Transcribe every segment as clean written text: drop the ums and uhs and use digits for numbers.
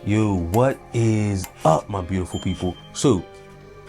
Yo, what is up, my beautiful people? So,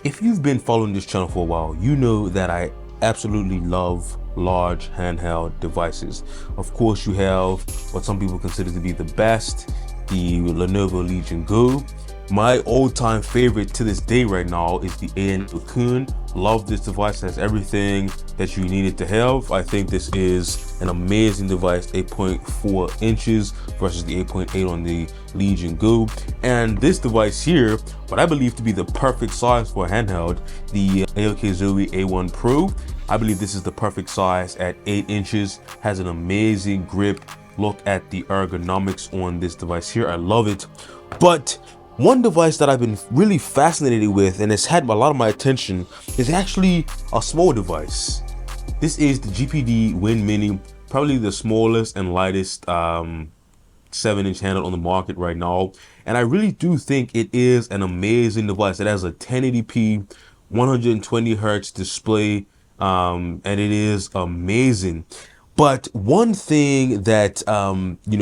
if you've been following this channel for a while, you know that I absolutely love large handheld devices. Of course, you have what some people consider to be the best, the Lenovo Legion Go. My all-time favorite to this day right now is the AN Cocoon. Love this device. It has everything that you need it to have. I think this is an amazing device, 8.4 inches versus the 8.8 on the Legion Go. And this device here, what I believe to be the perfect size for a handheld, the AOK Zoe A1 Pro. I believe this is the perfect size at 8 inches, has an amazing grip. Look at the ergonomics on this device here. I love it. But one device that I've been really fascinated with and has had a lot of my attention is actually a small device. This is the GPD Win Mini, probably the smallest and lightest 7-inch handle on the market right now. And I really do think it is an amazing device. It has a 1080p 120 hertz display, and it is amazing. But one thing that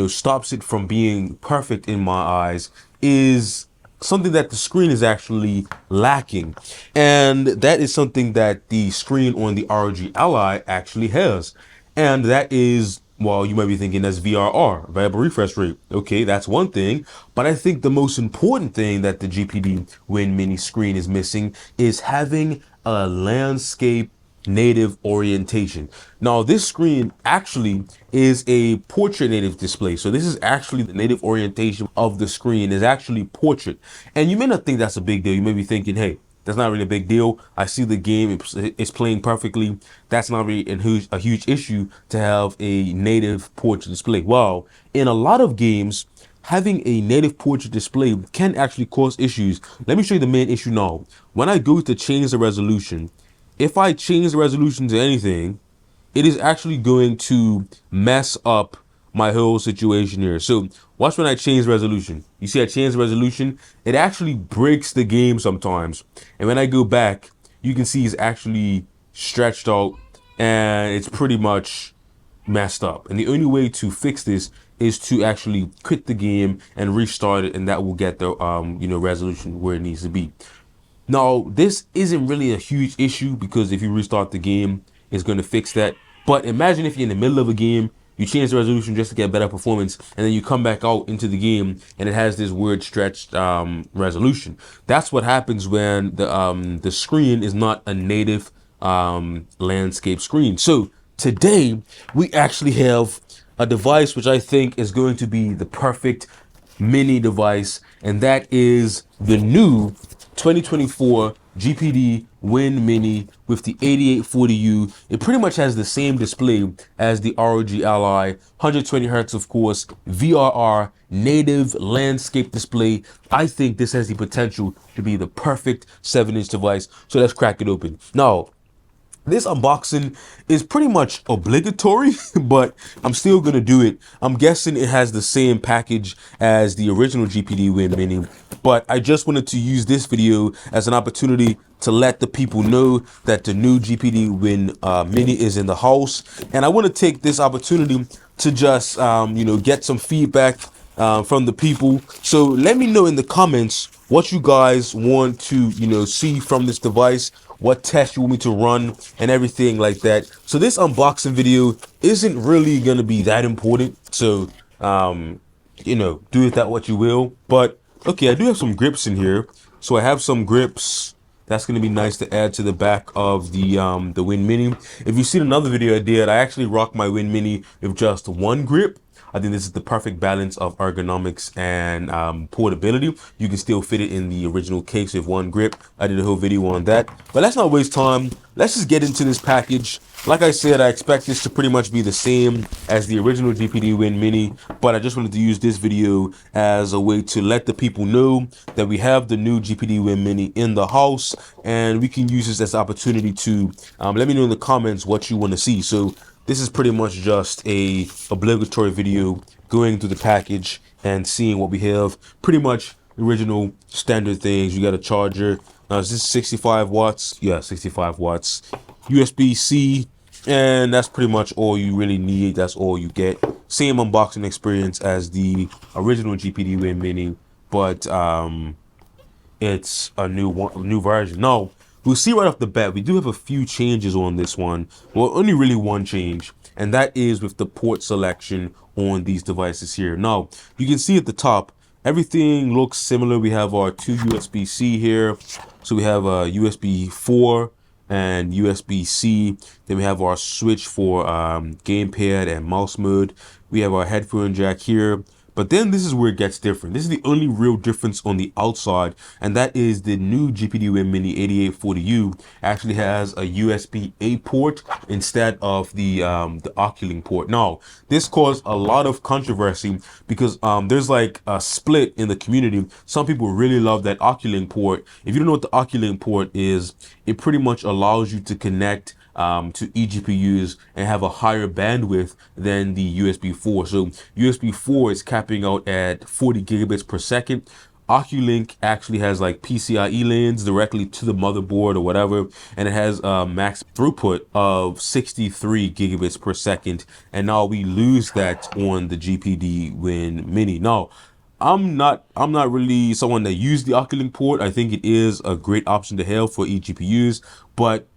stops it from being perfect in my eyes is something that the screen is actually lacking, and that is something that the screen on the ROG Ally actually has, and that is, well, you might be thinking that's VRR, variable refresh rate. Okay, that's one thing, but I think the most important thing that the GPD Win Mini screen is missing is having a landscape native orientation. Now, this screen actually is a portrait native display. So this is actually the native orientation of the screen is actually portrait. And you may not think that's a big deal. You may be thinking, hey, that's not really a big deal. I see the game, it's playing perfectly. That's not really a huge issue to have a native portrait display. Well, in a lot of games, having a native portrait display can actually cause issues. Let me show you the main issue now. When I go to change the resolution, if I change the resolution to anything, it is actually going to mess up my whole situation here. So watch when I change resolution. You see I change the resolution, it actually breaks the game sometimes. And when I go back, you can see it's actually stretched out and it's pretty much messed up. And the only way to fix this is to actually quit the game and restart it, and that will get the resolution where it needs to be. Now, this isn't really a huge issue because if you restart the game, it's going to fix that. But imagine if you're in the middle of a game, you change the resolution just to get better performance, and then you come back out into the game and it has this weird stretched resolution. That's what happens when the screen is not a native landscape screen. So today we actually have a device which I think is going to be the perfect mini device, and that is the new 2024 GPD Win Mini with the 8840U. It pretty much has the same display as the ROG Ally, 120 hertz, of course, VRR, native landscape display. I think this has the potential to be the perfect 7-inch device. So let's crack it open. Now, this unboxing is pretty much obligatory, but I'm still gonna do it. I'm guessing it has the same package as the original GPD Win Mini, but I just wanted to use this video as an opportunity to let the people know that the new GPD Win Mini is in the house, and I want to take this opportunity to just get some feedback from the people. So let me know in the comments what you guys want to see from this device, what test you want me to run, and everything like that. So this unboxing video isn't really gonna be that important, so do with that what you will. But okay, I do have some grips in here, so I have some grips. That's going to be nice to add to the back of the Win Mini. If you've seen another video I did, I actually rock my Win Mini with just one grip. I think this is the perfect balance of ergonomics and portability. You can still fit it in the original case with one grip. I did a whole video on that. But let's not waste time. Let's just get into this package. Like I said, I expect this to pretty much be the same as the original GPD Win Mini, but I just wanted to use this video as a way to let the people know that we have the new GPD Win Mini in the house, and we can use this as an opportunity to let me know in the comments what you want to see. So this is pretty much just a obligatory video going through the package and seeing what we have. Pretty much original standard things. You got a charger. Now, is this 65 watts? Yeah, 65 watts. USB-C, and that's pretty much all you really need. That's all you get. Same unboxing experience as the original GPD Win Mini. but it's a new version. No, we'll see right off the bat. We do have a few changes on this one. Well, only really one change, and that is with the port selection on these devices here. Now, you can see at the top, everything looks similar. We have our two USB-C here. So we have a USB 4 and USB-C. Then we have our switch for gamepad and mouse mode. We have our headphone jack here. But then this is where it gets different. This is the only real difference on the outside, and that is the new GPD Win Mini 8840U actually has a USB-A port instead of the Oculink port. Now, this caused a lot of controversy because there's like a split in the community. Some people really love that Oculink port. If you don't know what the Oculink port is, it pretty much allows you to connect to eGPUs and have a higher bandwidth than the USB 4. So USB 4 is capping out at 40 gigabits per second. Oculink actually has like PCIe lanes directly to the motherboard or whatever, and it has a max throughput of 63 gigabits per second. And now we lose that on the GPD Win Mini. Now, I'm not really someone that used the Oculink port. I think it is a great option to have for eGPUs, but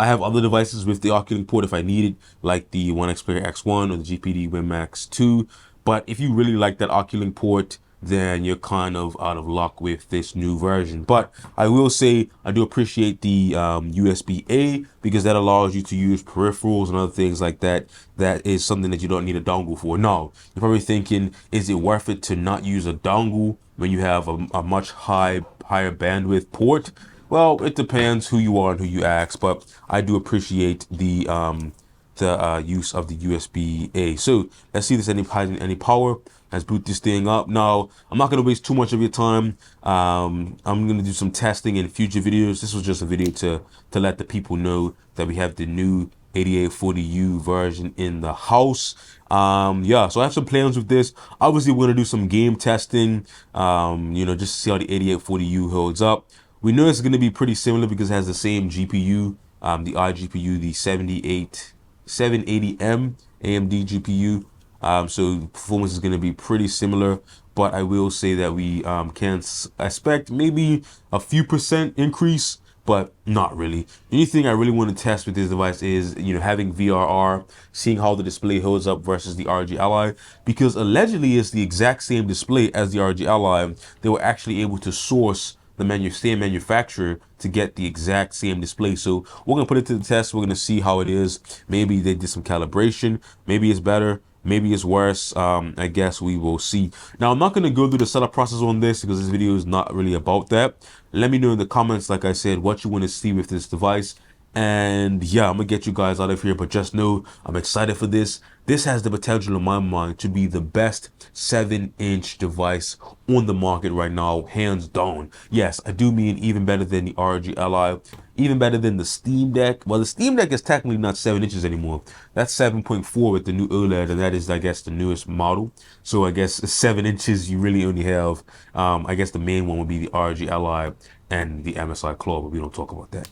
I have other devices with the Oculink port if I need it, like the One X Player X1 or the GPD Win Max 2. But if you really like that Oculink port, then you're kind of out of luck with this new version. But I will say I do appreciate the USB-A because that allows you to use peripherals and other things like that. That is something that you don't need a dongle for. No, you're probably thinking, is it worth it to not use a dongle when you have a much higher bandwidth port? Well, it depends who you are and who you ask, but I do appreciate the use of the USB-A. So let's see if there's any power. Let's boot this thing up. Now, I'm not going to waste too much of your time. I'm going to do some testing in future videos. This was just a video to let the people know that we have the new 8840U version in the house. Yeah, so I have some plans with this. Obviously, we're going to do some game testing, you know, just to see how the 8840U holds up. We know it's going to be pretty similar because it has the same GPU, the iGPU, the 780M AMD GPU. So performance is going to be pretty similar, but I will say that we can expect maybe a few percent increase, but not really. The only thing I really want to test with this device is, you know, having VRR, seeing how the display holds up versus the ROG Ally, because allegedly it's the exact same display as the ROG Ally. They were actually able to source the same manufacturer to get the exact same display. So we're gonna put it to the test. We're gonna see how it is. Maybe they did some calibration. Maybe it's better. Maybe it's worse. I guess we will see. Now, I'm not going to go through the setup process on this because this video is not really about that. Let me know in the comments, like I said, what you want to see with this device. And yeah, I'm going to get you guys out of here. But just know I'm excited for this. This has the potential in my mind to be the best 7-inch device on the market right now, hands down. Yes, I do mean even better than the ROG Ally, even better than the Steam Deck. Well, the Steam Deck is technically not 7 inches anymore. That's 7.4 with the new OLED, and that is, I guess, the newest model. So I guess 7 inches you really only have. I guess the main one would be the ROG Ally and the MSI Claw, but we don't talk about that.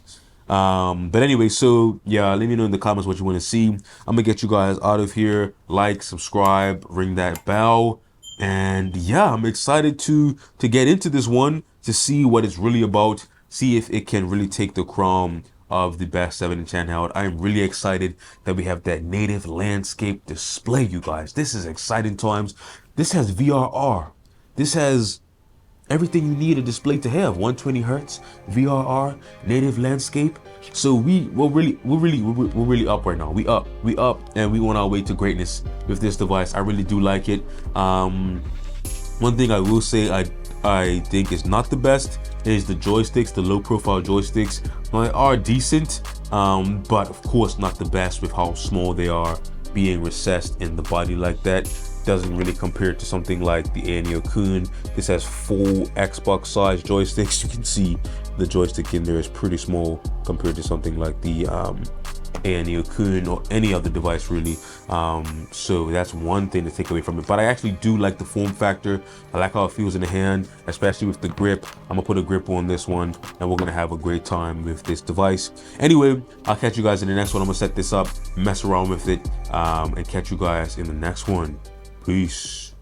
But anyway, so yeah, let me know in the comments what you want to see. I'm gonna get you guys out of here. Like, subscribe, ring that bell, and yeah, I'm excited to get into this one, to see what it's really about, see if it can really take the crown of the best 7-inch handheld. I'm really excited that we have that native landscape display, you guys. This is exciting times. This has VRR. This has everything you need a display to have: 120 hertz, VRR, native landscape. So we're really up right now. We up, and we on our way to greatness with this device. I really do like it. One thing I will say I think is not the best is the joysticks. The low profile joysticks are decent, but of course not the best with how small they are, being recessed in the body like that. Doesn't really compare to something like the Anio Kun. This has full Xbox size joysticks. You can see the joystick in there is pretty small compared to something like the Anio Kun or any other device really. So that's one thing to take away from it. But I actually do like the form factor. I like how it feels in the hand, especially with the grip. I'm gonna put a grip on this one, and we're gonna have a great time with this device. Anyway, I'll catch you guys in the next one. I'm gonna set this up, mess around with it, and catch you guys in the next one. Peace.